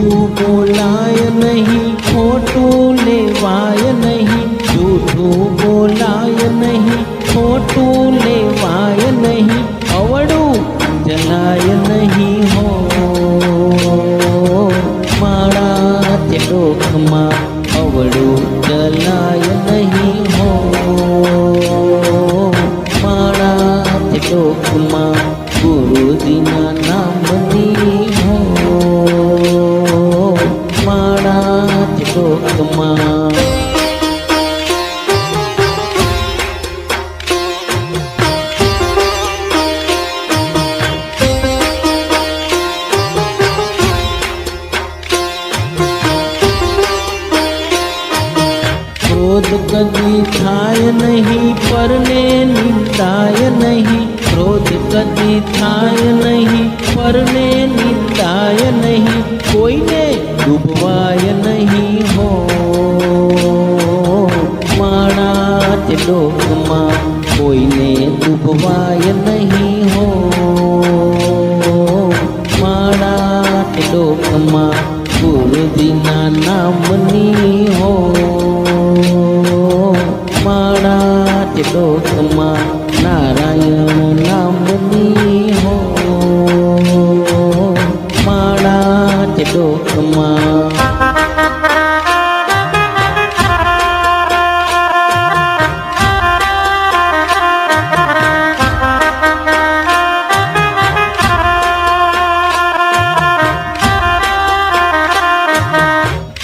જૂઠું બોલાય નહીં, ખોટું લેવાય નહીં, જૂઠું બોલાય નહીં, ખોટું લેવાય નહીં, અવળું જલાય નહીં હો મારા તે ડોકમાં અવળું જલાય નહીં હો મારા તે ડોકમાં ગુરુજીના નામની હો મારા તે ડોકમાં ક્રોધ કદી થાય નહીં, પરને નિંદાય નહીં, ક્રોધ કદી થાય નહીં, પરને નિંદાય નહીં, કોઈને ડૂબવાય નહીં હો મારા તે ડોકમાં કોઈને ડૂબવાય નહીં હો મારા તે ડોકમાં ગુરુજીના નામની હો મારા તે ડોકમાં નારાયણ નામની હો મારા તે ડોકમાં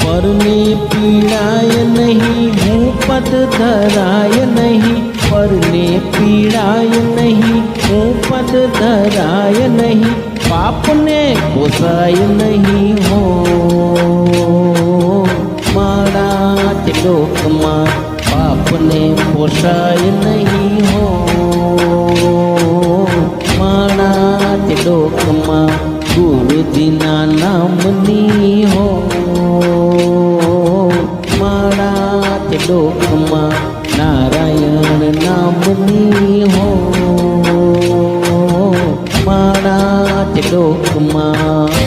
પરને પીડાય નહીં, હું પદ ધરાય નહીં, પરને પીડાય નહીં, હું પદ ધરાય નહીં, પાપને પોસાય નહીં હો મારા તે ડોકમાં પાપને પોસાય નહીં હો મારા તે ડોકમાં ગુરુજીના નામની હો મારા તે ડોકમાં નારાયણ નામની હો મારા તે ડોકમાં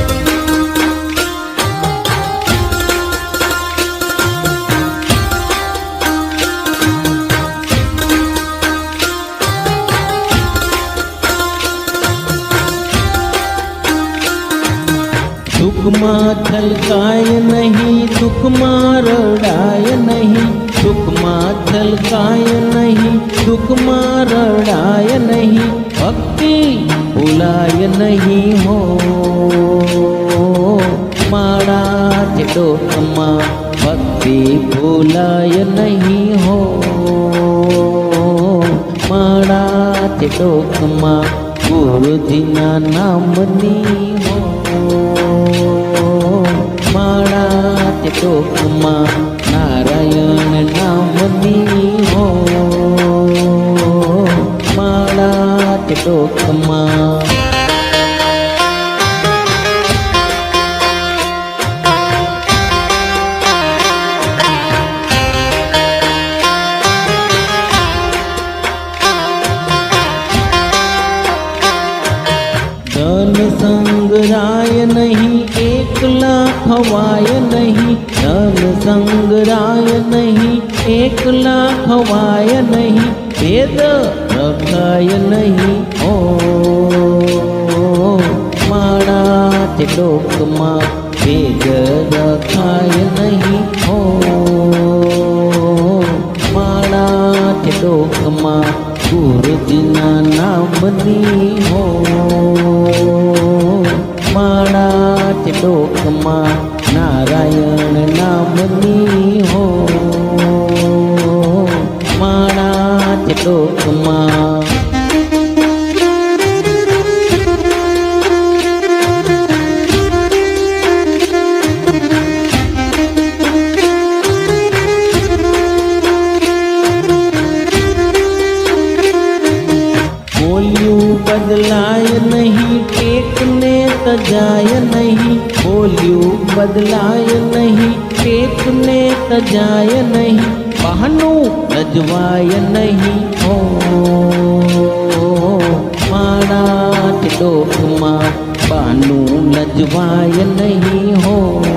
દુઃખમાં છલકાય નહીં, દુઃખમાં રડાય નહીં, દુઃખમાં છલકાય નહીં, દુઃખમાં રડાય નહીં, ભક્તિ ભૂલાય નહીં હો મારા તે ડોકમાં ભક્તિ ભૂલાય નહીં હો મારા તે ડોકમાં ગુરુજીના નામની હો મારા તે ડોકમાં નારાયણ નામની હો મારા તે ડોકમાં ધન સંગ્રાય નહીં, એકલા ખવાય નહીં, ધન સંગ્રાય નહીં, એકલા ખવાય નહીં, ભેદ રખાય નહીં હો મારા તે ડોકમાં ભેદ રખાય નહીં હો મારા તે ડોકમાં ગુરુજીના નામની હો મારા તે ડોકમાં નારાયણ નામની હો મારા તે ડોકમાં બોલ્યું બદલાય નહીં, ટેકને તજાય નહીં, બોલ્યું બદલાય નહીં, ટેકને તજાય નહીં, બહાનું રજવાય નહીં હો મારા તે ડોકમાં બહાનું लजवाय नहीं हो।